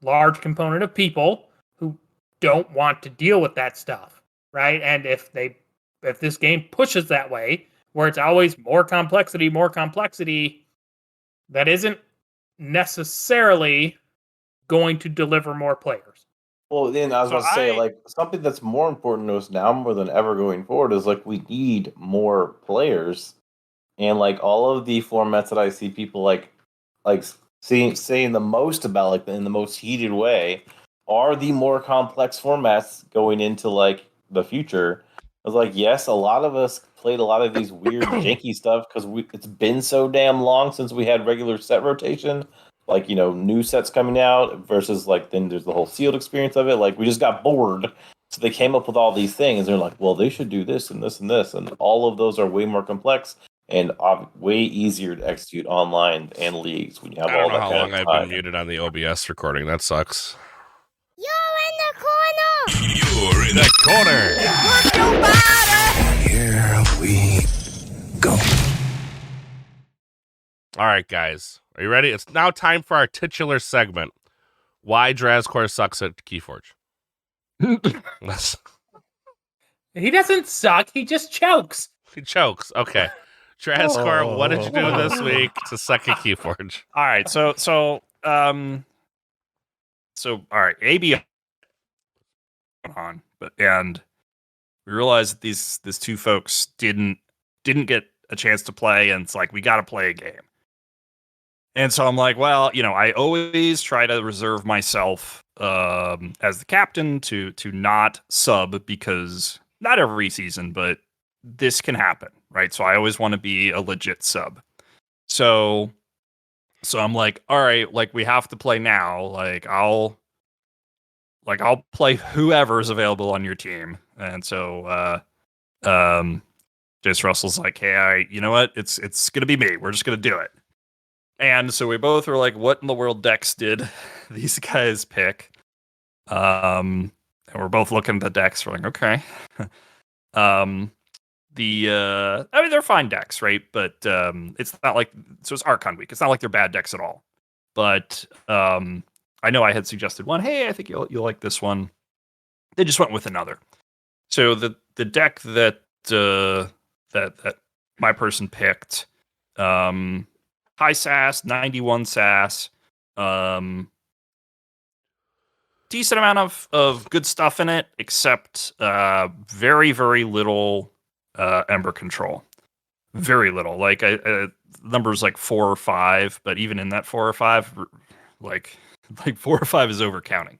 large component of people who don't want to deal with that stuff, right? And if this game pushes that way, where it's always more complexity, that isn't necessarily going to deliver more players. Well, then I was going to say, like, something that's more important to us now more than ever going forward is, like, we need more players. And, like, all of the formats that I see people, like saying the most about, like, in the most heated way, are the more complex formats going into, like, the future. I was like, yes, a lot of us played a lot of these weird, janky stuff because it's been so damn long since we had regular set rotation. Like, you know, new sets coming out versus, like, then there's the whole sealed experience of it. Like, we just got bored. So they came up with all these things. They're like, well, they should do this and this and this. And all of those are way more complex and way easier to execute online and leagues when you have all that kind of time. I don't know how long I've been muted on the OBS recording. That sucks. You're in the corner! You're in the corner! Here we go. All right, guys. Are you ready? It's now time for our titular segment. Why Drazcor sucks at Keyforge. He doesn't suck. He just chokes. He chokes. Okay. Drazcor, what did you do this week to suck at Keyforge? All right. So all right. AB on, and we realized that these two folks didn't get a chance to play, and it's like, we got to play a game. And so I'm like, well, you know, I always try to reserve myself as the captain to not sub, because not every season, but this can happen, right? So I always want to be a legit sub. So I'm like, all right, like, we have to play now. Like, I'll play whoever's available on your team. And so Jace Russell's like, hey, you know what? It's gonna be me. We're just gonna do it. And so we both were like, what in the world decks did these guys pick? And we're both looking at the decks. We're like, okay. I mean, they're fine decks, right? But it's not like, so it's Archon week. It's not like they're bad decks at all. But I know I had suggested one. Hey, I think you'll like this one. They just went with another. So the deck that my person picked, high SAS, 91 SAS, decent amount of good stuff in it, except very, very little Ember control. Very little. Like, numbers like 4 or 5, but even in that 4 or 5, like 4 or 5 is overcounting.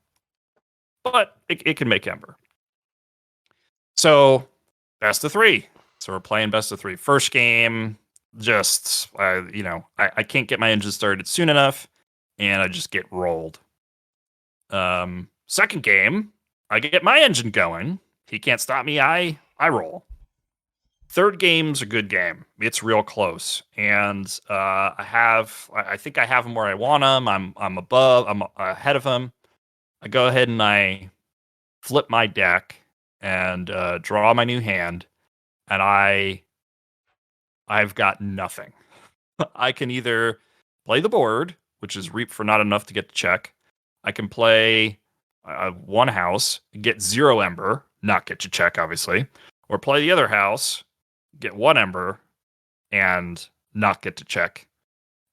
But it can make Ember. So, best of 3. So we're playing best of 3. First game, just, I can't get my engine started soon enough, and I just get rolled. Second game, I get my engine going. He can't stop me. I roll. Third game's a good game. It's real close, and I think I have him where I want him. I'm ahead of him. I go ahead and I flip my deck and draw my new hand, and I've got nothing. I can either play the board, which is reap for not enough to get to check. I can play one house, get 0 Ember, not get to check, obviously. Or play the other house, get 1 Ember, and not get to check.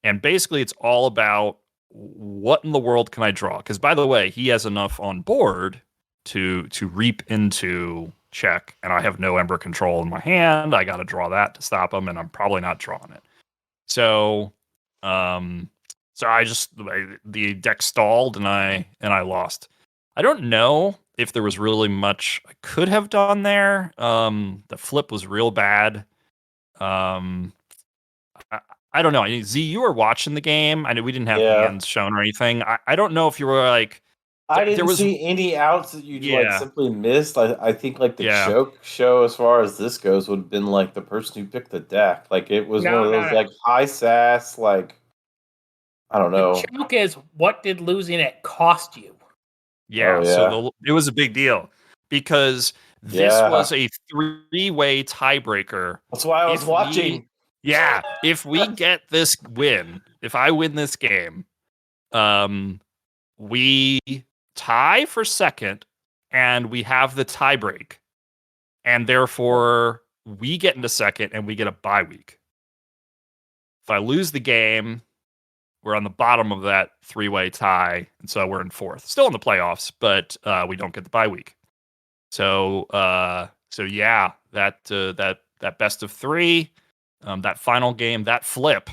And basically, it's all about what in the world can I draw? Because by the way, he has enough on board to reap into check, and I have no Ember control in my hand. I got to draw that to stop him, and I'm probably not drawing it. So, so the deck stalled, and I lost. I don't know if there was really much I could have done there. The flip was real bad. I don't know. Z, you were watching the game. I know we didn't have hands shown or anything. I don't know if you were like. I didn't see any outs that you like simply missed. I think like the choke show as far as this goes would have been like the person who picked the deck. Like it was one of those like high sass, like I don't know. The choke is what did losing it cost you? Yeah, so it was a big deal because this was a 3-way tiebreaker. That's why I was watching. If we get this win, if I win this game, we tie for second, and we have the tie break, and therefore we get into second, and we get a bye week. If I lose the game, we're on the bottom of that 3-way tie, and so we're in fourth, still in the playoffs, but we don't get the bye week. So yeah, that best of 3. That final game, that flip,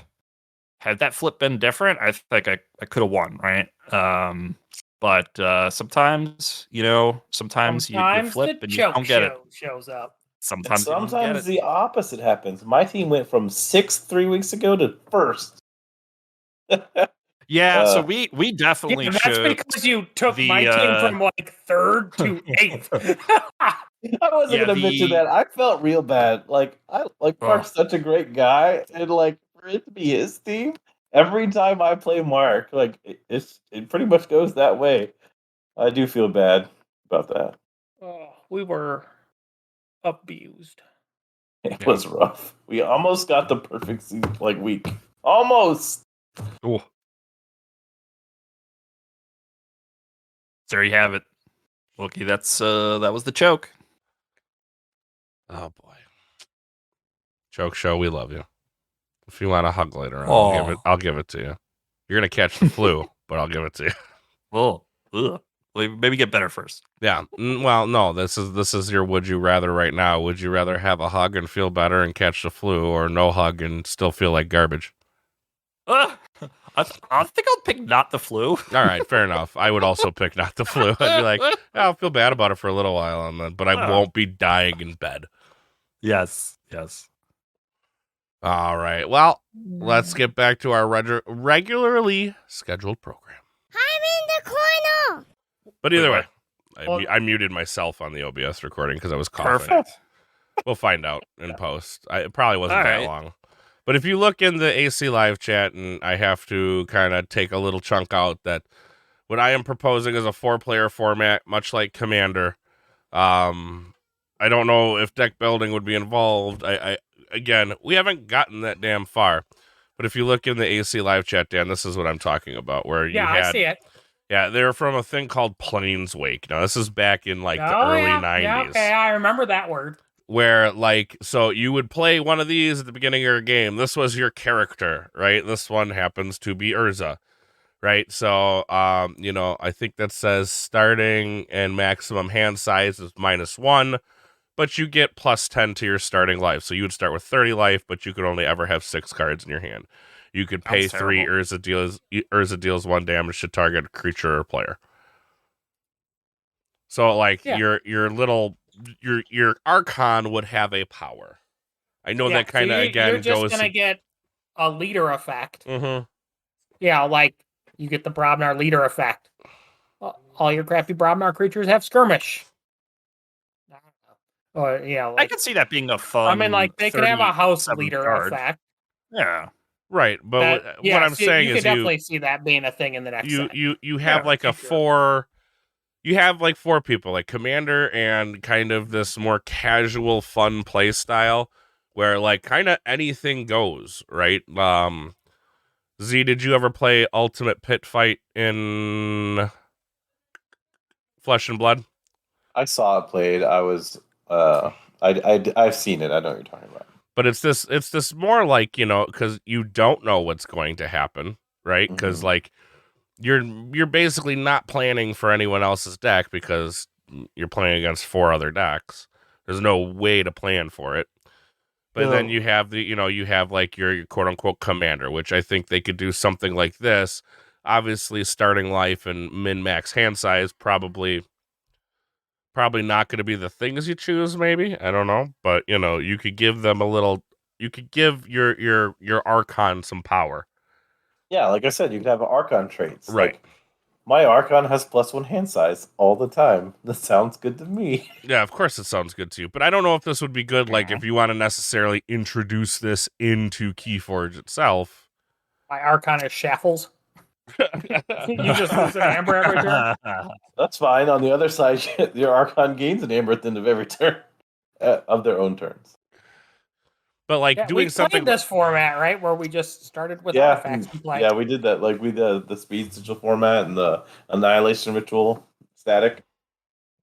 had that flip been different, I think I could have won, right? But sometimes you flip and you don't get it. Shows up. Sometimes the opposite happens. My team went from 6th 3 weeks ago to 1st. So we definitely should. That's because you took my team from like 3rd to 8th. I wasn't gonna mention that. I felt real bad. Like Mark's such a great guy, and like for it to be his team, every time I play Mark, like it pretty much goes that way. I do feel bad about that. Oh, we were abused. It was rough. We almost got the perfect week. Almost. Ooh. There you have it. Okay, that was the choke. Oh boy. Choke show, we love you. If you want a hug later on, I'll give it to you. You're gonna catch the flu, but I'll give it to you. Oh, ugh. Maybe get better first. Yeah. Well, no. This is your would you rather right now. Would you rather have a hug and feel better and catch the flu, or no hug and still feel like garbage? I think I'll pick not the flu. All right, fair enough. I would also pick not the flu. I'd be like, I'll feel bad about it for a little while, but I won't be dying in bed. Yes. All right. Well, let's get back to our regularly scheduled program. I'm in the corner. But either way, I muted myself on the OBS recording because I was coughing. Perfect. We'll find out in post. It probably wasn't that long. But if you look in the AC live chat, and I have to kind of take a little chunk out, that what I am proposing is a 4-player format, much like Commander. I don't know if deck building would be involved. Again, we haven't gotten that damn far. But if you look in the AC live chat, Dan, this is what I'm talking about. Where you had, I see it. Yeah, they're from a thing called Planeswake. Now, this is back in the early 90s. Yeah, okay, I remember that word. Where, so you would play one of these at the beginning of your game. This was your character, right? This one happens to be Urza, right? So, I think that says starting and maximum hand size is -1, but you get +10 to your starting life. So you would start with 30 life, but you could only ever have 6 cards in your hand. You could pay 3, Urza deals 1 damage to target creature or player. So, your little... Your Archon would have a power. I know that kind of you're just gonna get a leader effect. Mm-hmm. Yeah, you get the Brobnar leader effect. All your crappy Brobnar creatures have skirmish. Or I could see that being a fun. I mean, they could have a house leader effect. Yeah, right. But what I'm saying is, you could definitely see that being a thing in the next. You have a 4. You have 4 people, like Commander, and kind of this more casual, fun play style where kind of anything goes, right? Z, did you ever play Ultimate Pit Fight in Flesh and Blood? I saw it played. I was I've seen it. I know what you're talking about. But it's this more because you don't know what's going to happen, right? Because you're basically not planning for anyone else's deck because you're playing against 4 other decks. There's no way to plan for it. But then you have you have like your quote unquote commander, which I think they could do something like this. Obviously, starting life and min max hand size probably not going to be the things you choose. Maybe, I don't know, but you could give them a little. You could give your Archon some power. Yeah, like I said, you could have Archon traits. Right. Like, my Archon has +1 hand size all the time. That sounds good to me. Yeah, of course it sounds good to you, but I don't know if this would be good. Like, if you want to necessarily introduce this into Keyforge itself. My Archon is Shaffles. You just lose an amber every turn. That's fine. On the other side, your Archon gains an amber at the end of every turn of their own turns. But like doing we something played this format, right, where we just started with Yeah, artifacts and played. yeah, we did that. Like we did the speed sigil format and the annihilation ritual static.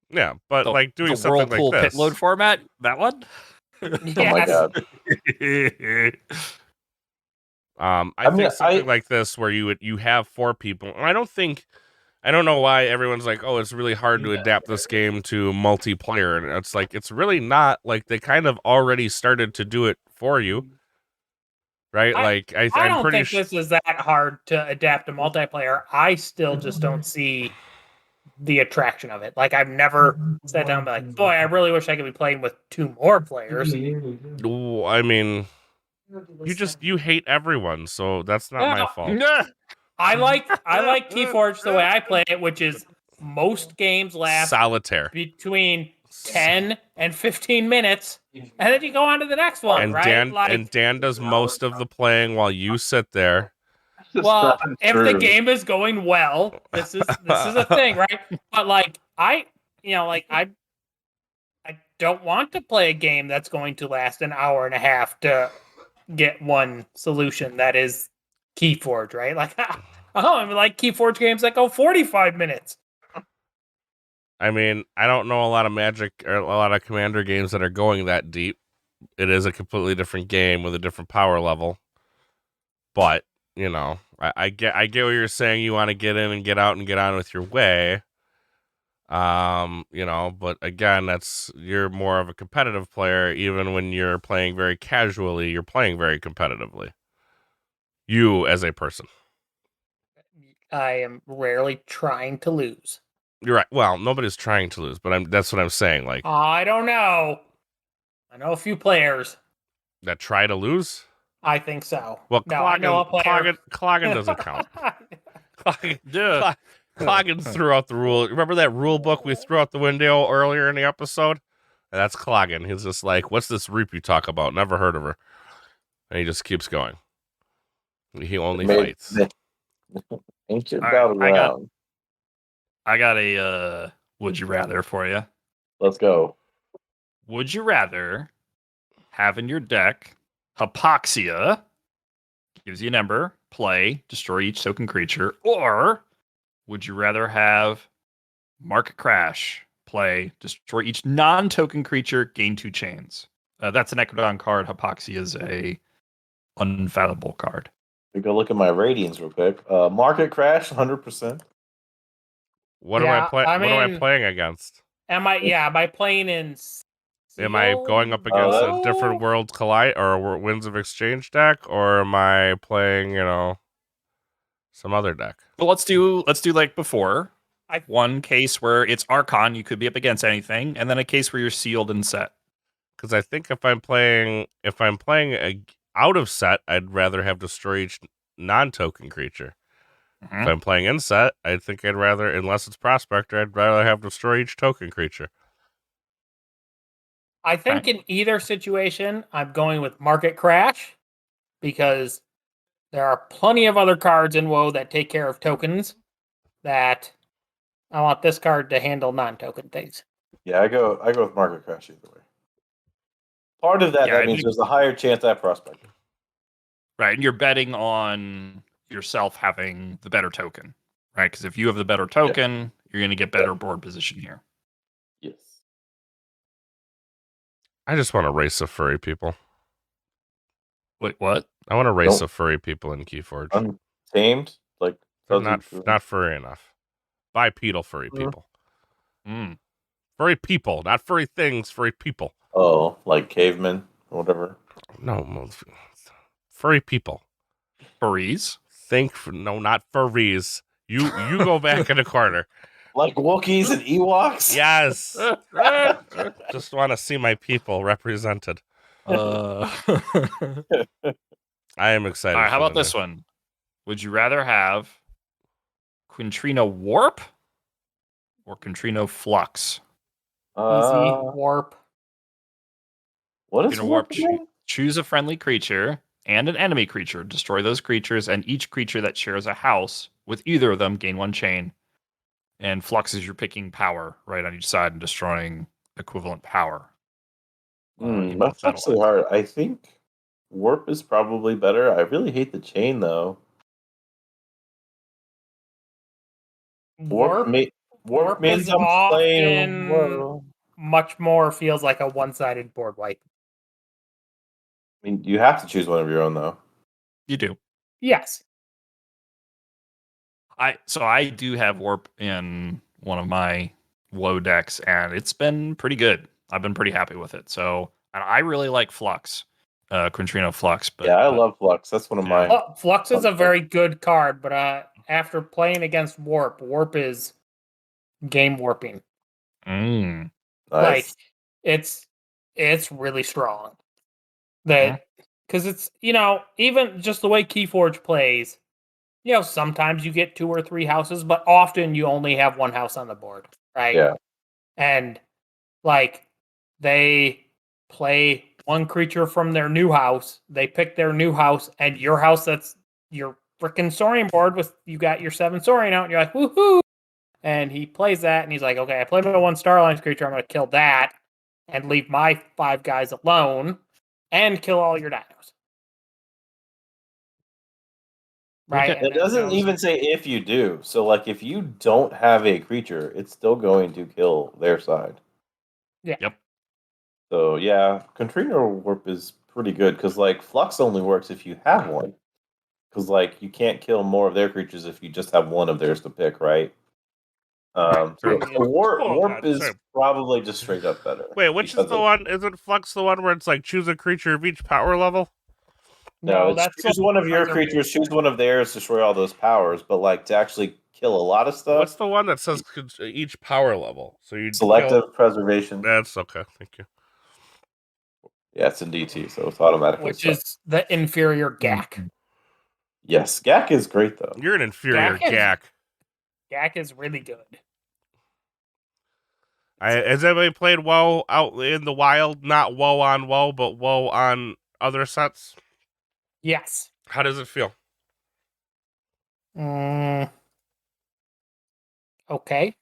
Yeah, but like doing the something whirlpool like this. pit load format, that one. Yes. Oh my god! I think something like this where you have 4 people, and I don't know why everyone's like, oh, it's really hard to adapt this game to multiplayer, and it's like it's really not. Like they kind of already started to do it for you, right? Like I I'm don't pretty think this is that hard to adapt to multiplayer. I still just don't see the attraction of it. Like I've never sat down and been like, boy, I really wish I could be playing with 2 more players. I mean, you hate everyone, so that's not my fault. I like Keyforge the way I play it, which is most games last Solitaire. between 10 and 15 minutes, and then you go on to the next one, And right? Dan does most of the playing while you sit there. Well, if the game is going well, this is a thing, right? But like I don't want to play a game that's going to last an hour and a half to get one solution that is Keyforge, right? Like, I like Keyforge games that go 45 minutes. I mean, I don't know a lot of Magic or a lot of Commander games that are going that deep. It is a completely different game with a different power level. But, I get what you're saying. You want to get in and get out and get on with your way. But again, you're more of a competitive player. Even when you're playing very casually, you're playing very competitively. You as a person. I am rarely trying to lose. You're right. Well, nobody's trying to lose, but that's what I'm saying. Like, I don't know. I know a few players that try to lose. I think so. Well, no, I know a player. Cloggin doesn't count. Cloggin threw out the rule. Remember that rule book we threw out the window earlier in the episode? That's Cloggin. He's just like, what's this reap you talk about? Never heard of her. And he just keeps going. He only fights. Ancient battleground. I got a would you rather for you. Let's go. Would you rather have in your deck Hypoxia, gives you a number, play, destroy each token creature, or would you rather have Market Crash, play, destroy each non-token creature, gain 2 chains? That's an Ecodon card. Hypoxia is a unfathomable card. We go look at my ratings real quick. Market Crash, 100%. What am I playing against? Am I playing in? Am I going up against a different Worlds Collide or Winds of Exchange deck, or am I playing, some other deck? Well, let's do like before. One case where it's Archon, you could be up against anything, and then a case where you're sealed and set. Because I think if I'm playing out of set, I'd rather have destroy each non-token creature. Mm-hmm. If I'm playing in set, I think I'd rather, unless it's Prospector, I'd rather have destroy each token creature. I think in either situation, I'm going with Market Crash because there are plenty of other cards in WoW that take care of tokens that I want this card to handle non-token things. Yeah, I go with Market Crash either way. Part of that means there's a higher chance I have Prospector. Right, and you're betting on yourself having the better token, right? Because if you have the better token, you're going to get better board position here. Yes. I just want to race the furry people. Wait, what? I want to race the furry people in Keyforge. Untamed? Like They're Doesn't do- not furry enough. Bipedal furry people. Mm. Furry people, not furry things. Furry people. Oh, like cavemen or whatever. No, furry people. Furries. No, not furries. You go back in the corner. Like Wookiees and Ewoks? Yes. Just want to see my people represented. All I am excited. right, how for about the this one? Would you rather have Quintrino Warp or Quintrino Flux? Easy warp. What is Quintrino warp Warp. again? Choose a friendly creature and an enemy creature. Destroy those creatures, and each creature that shares a house with either of them gain 1 chain. And Flux is you're picking power right on each side and destroying equivalent power. That's actually hard. I think warp is probably better. I really hate the chain though. Warp Warp means is I'm playing. often Whoa. much more feels like a one-sided board wipe. I mean, you have to choose one of your own though. You do. Yes. I do have Warp in one of my WoW decks, and it's been pretty good. I've been pretty happy with it. So, and I really like Flux, Quintrino Flux. But I love Flux. That's one of mine. Flux is a very good card, but after playing against Warp is game warping. Mm. Like Nice. it's really strong. That because it's even just the way Keyforge plays. Sometimes you get 2 or 3 houses, but often you only have 1 house on the board, right? Yeah. And like they play 1 creature from their new house, they pick their new house, and your house that's your freaking Saurian board with you got your 7 Saurian out, and you're like, woohoo! And he plays that, and he's like, okay, I played my 1 Starlines creature, I'm going to kill that and leave my 5 guys alone and kill all your dinos. Right? It doesn't even say if you do. So, like, if you don't have a creature, it's still going to kill their side. Yeah. Yep. So, yeah, Contrino Warp is pretty good because, like, Flux only works if you have one. Because, like, you can't kill more of their creatures if you just have one of theirs to pick, right? So Warp is probably just straight up better. Wait, which is the one? Isn't Flux the one where it's like choose a creature of each power level? No, it's choose one of your creatures, choose one of theirs, destroy all those powers. But like to actually kill a lot of stuff. What's the one that says each power level? So you selective preservation. That's okay. Thank you. Yeah, it's in DT, so it's automatically. Which is the inferior GAC. Yes, GAC is great though. You're an inferior GAC. GAC is really good. Has anybody played WoW out in the wild? Not WoW on WoW, but WoW on other sets? Yes. How does it feel? Okay.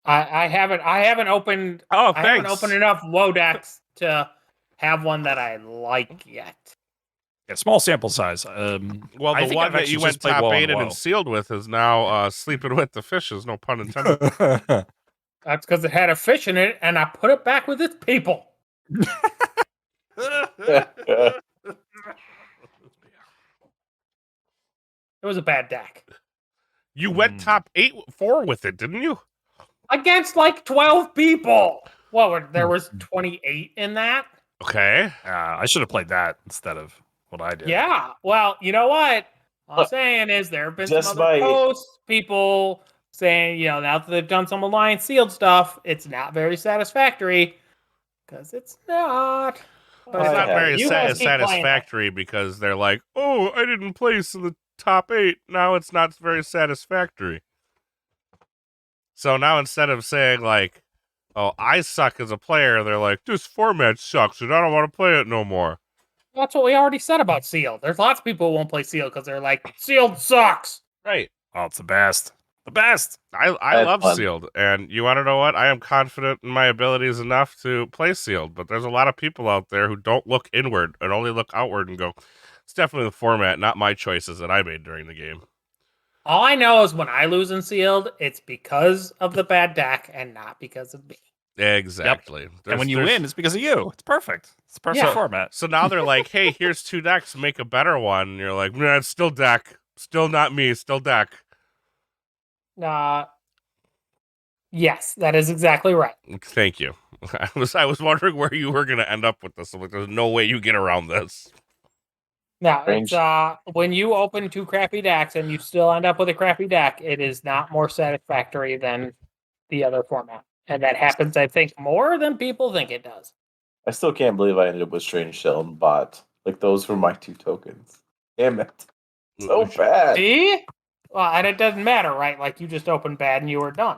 I haven't opened. Oh, I thanks. haven't opened enough WoW decks to have one that I like yet. Yeah, small sample size. Well, the one that you went top 8 and sealed with is now sleeping with the fishes. No pun intended. That's because it had a fish in it, and I put it back with its people. It was a bad deck. You went top 4 with it, didn't you? Against like 12 people. Well, there was 28 in that. Okay. I should have played that instead of what I did. Yeah. Well, you know what? All I'm saying is there have been some other posts, people saying, now that they've done some Alliance sealed stuff, it's not very satisfactory. Because it's not. But it's not very satisfactory because they're like, oh, I didn't place in the top 8. Now it's not very satisfactory. So now instead of saying like, oh, I suck as a player, they're like, this format sucks and I don't want to play it no more. That's what we already said about Sealed. There's lots of people who won't play Sealed because they're like, Sealed sucks. Right. Oh, it's the best. The best. I love Sealed. And you want to know what? I am confident in my abilities enough to play Sealed. But there's a lot of people out there who don't look inward and only look outward and go, it's definitely the format, not my choices that I made during the game. All I know is when I lose in Sealed, it's because of the bad deck and not because of me. Exactly. Yep. And when you win, it's because of you. It's perfect. It's a perfect format. So now they're like, hey, here's 2 decks, make a better one. And you're like, nah, it's still deck. Still not me, still deck. Yes, that is exactly right. Thank you. I was wondering where you were going to end up with this. I'm like, there's no way you get around this. Now, Range. it's when you open 2 crappy decks and you still end up with a crappy deck, it is not more satisfactory than the other format. And that happens, I think, more than people think it does. I still can't believe I ended up with Strange Shell and Bot. Like, those were my 2 tokens. Damn it. So bad. See? Well, and it doesn't matter, right? Like, you just opened bad and you were done.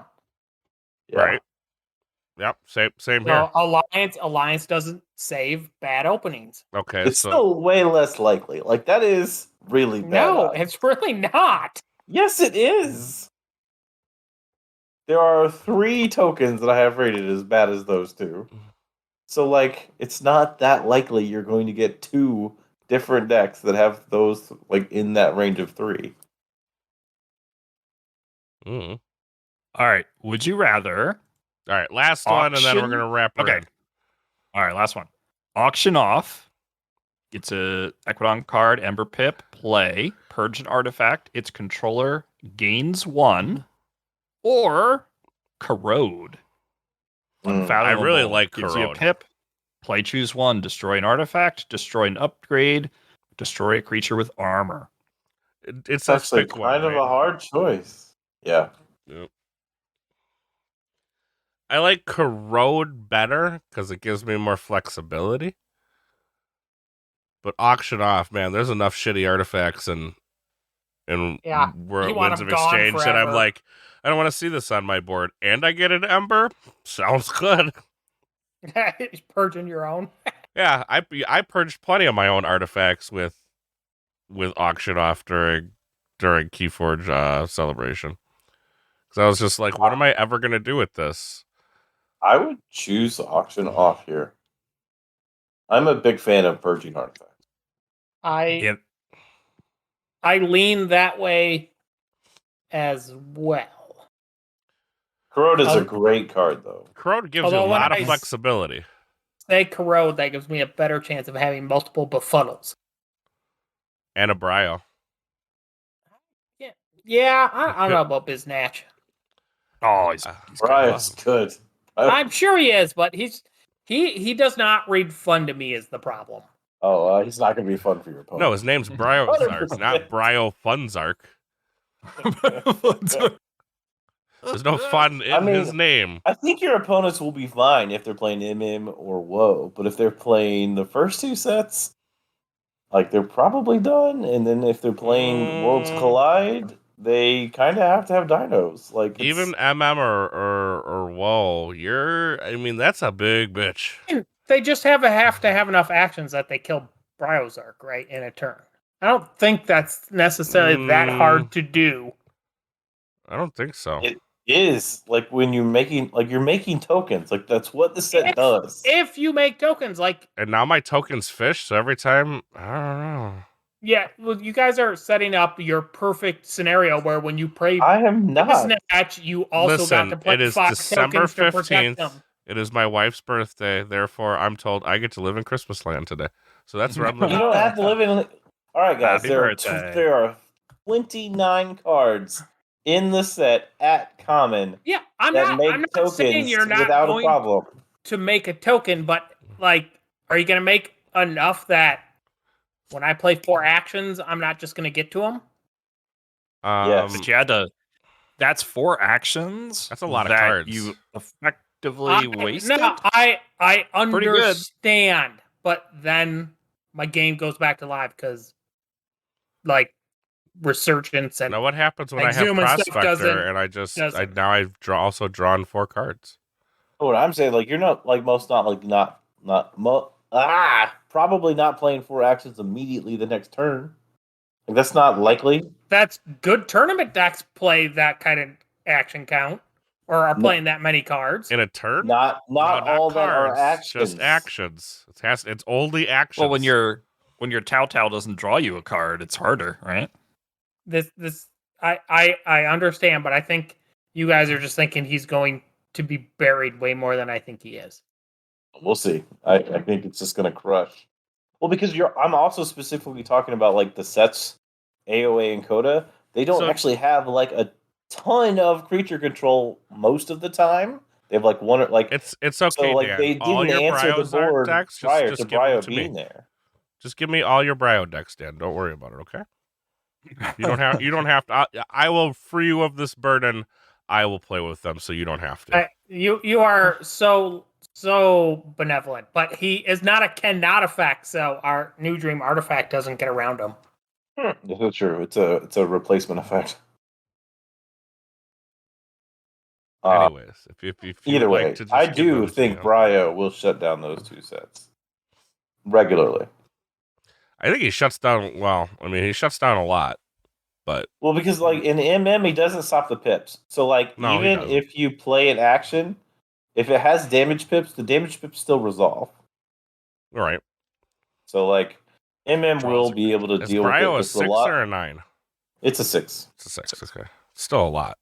Yeah. Right. Yep. Same here. So Alliance doesn't save bad openings. Okay. It's so still way less likely. Like, that is really bad. No, odds. it's really not. Yes, it is. There are 3 tokens that I have rated as bad as those 2. So, like, it's not that likely you're going to get 2 different decks that have those, like, in that range of 3. Mm. All right. Would you rather? All right. Last one, and then we're Auction? going to wrap it Okay. in. All right. Last one. Auction off. It's a Equidon card, Ember Pip, play, purge an artifact. Its controller gains 1, or corrode. I really like Gives you a corrode. pip. Play, choose 1. Destroy an artifact. Destroy an upgrade. Destroy a creature with armor. It's It's a actually thick one, kind of right? a hard choice. Yeah. Yep. I like corrode better because it gives me more flexibility. But auction off, man, there's enough shitty artifacts and Yeah, you want Winds them of gone Exchange that I'm forever. like, I don't want to see this on my board. And I get an Ember? Sounds good. Purging your own. Yeah, I purged plenty of my own artifacts with auction off during Keyforge celebration. Because I was just like, what am I ever gonna do with this? I would choose auction off here. I'm a big fan of purging artifacts. I lean that way as well. Corrode is a great card, though. Corrode gives you a Although when lot of I flexibility. Say corrode, that gives me a better chance of having multiple befuddles. And a Brio. Yeah, I don't know about Biznatch. Oh, he's Brian's good. I'm sure he is, but he does not read fun to me is the problem. He's not going to be fun for your opponent. No, his name's Bryozark, 100%. not Brio Funzark. There's no fun in his name. I think your opponents will be fine if they're playing MM or Woe, but if they're playing the first 2 sets, like, they're probably done. And then if they're playing Worlds Collide, they kind of have to have dinos. Like, Even MM or Woe, that's a big bitch. They just have to have enough actions that they kill Bryozark, right, in a turn. I don't think that's necessarily that hard to do. I don't think so. It is like when you're making tokens. Like, that's what the set does. If you make tokens, like, And now my token's fish, so every time, I don't know. yeah, well, you guys are setting up your perfect scenario where when you play I am not. Biznatch, you also Listen, got to play it is 5 December tokens to protect 15th. them. It is my wife's birthday, therefore I'm told I get to live in Christmas land today. So that's where I'm living. You don't have to live in. All right, guys. Happy There birthday. are 29 cards in the set at common Yeah, I'm that make not tokens saying you're not without a going problem. to make a token, but like, are you going to make enough that when I play 4 actions, I'm not just going to get to them? Yes. But you had to. That's 4 actions. That's a lot of that cards. You effectively wasted. No, I Pretty good. understand, but then my game goes back to live because, like, Resurgence and Now what happens when like, I have Zoom and stuff Prospector and I've drawn 4 cards? What I'm saying, like, you're not like most not probably not playing 4 actions immediately the next turn. Like, that's not likely. that's good. Tournament decks play that kind of action count or are playing that many cards. In a turn? Not No, all that are cards, actions. just actions. It's only actions. Well, when your Tao doesn't draw you a card, it's harder, right? I understand, but I think you guys are just thinking he's going to be buried way more than I think he is. We'll see. I think it's just going to crush. Well, because I'm also specifically talking about, like, the sets, AOA and Coda. They don't actually have, like, ton of creature control most of the time. They have like one or like It's okay, so like Dan. they All didn't your answer the Bryozard board decks, prior just to give them Bryo to me. being there. Just give me all your Bryo decks, Dan. Don't worry about it, okay? You don't have. You don't have to. I will free you of this burden. I will play with them, so you don't have to. You are so benevolent, but he is not a cannot effect, so our New Dream artifact doesn't get around him. That's true. It's a replacement effect. Anyways, if you Either would way, like to just I give do those to think me, Bryo will shut down those two sets regularly. I think he shuts down. Well, I mean, he shuts down a lot, but Well, because like in MM, he doesn't stop the pips. So like No, he even doesn't. if you play an action, if it has damage pips, the damage pips still resolve. all right. So like MM Draws will are be able to Is deal with it. Bryo a It's 6 or a 9? It's a 6. It's a 6. Okay, still a lot.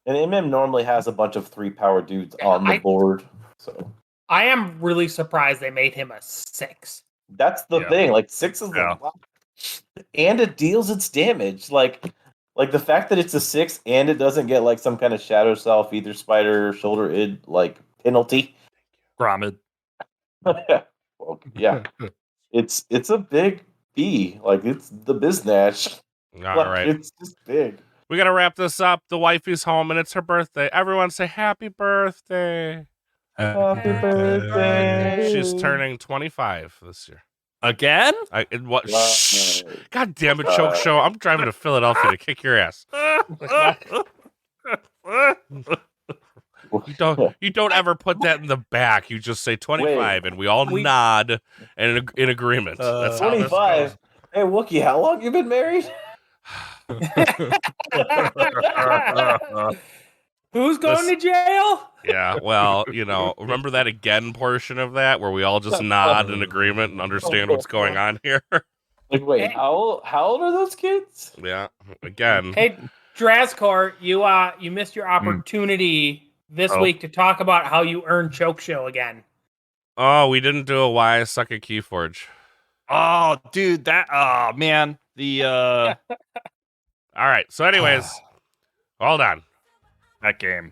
And MM normally has a bunch of 3-power dudes on the board. So I am really surprised they made him a 6. that's the Yeah. thing. Like 6 is Yeah. a lot. And it deals its damage. Like the fact that it's a 6 and it doesn't get like some kind of Shadow Self, either Spider, Shoulder Id like penalty. Gromid. Well, yeah. It's a big B. Like it's the biznatch. All Like, right. it's just big. We got to wrap this up. The wifey's home and it's her birthday. Everyone say happy birthday. Happy birthday. She's turning 25 this year. Again? What? Right. Shh. God damn it, Choke Show. I'm driving to Philadelphia to kick your ass. You don't ever put that in the back. You just say 25 and we all nod and in agreement. That's how this 25. goes. Hey Wookie, how long you been married? Who's going to jail? Yeah, well, remember that again portion of that where we all just nod in agreement and understand what's going on here? Like, wait, how old are those kids? Yeah, again. Hey, Drazcor, you missed your opportunity this week to talk about how you earned Choke Show again. Oh, we didn't do a Why I Suck at Keyforge. Oh, dude, man. All right, so anyways, hold on. That game.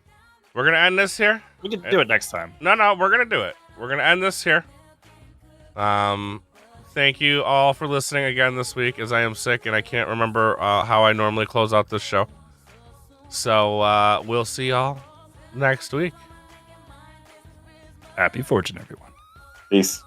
We're going to end this here. We can do it next time. No, we're going to do it. We're going to end this here. Thank you all for listening again this week, as I am sick and I can't remember how I normally close out this show. So we'll see y'all next week. Happy fortune, everyone. Peace.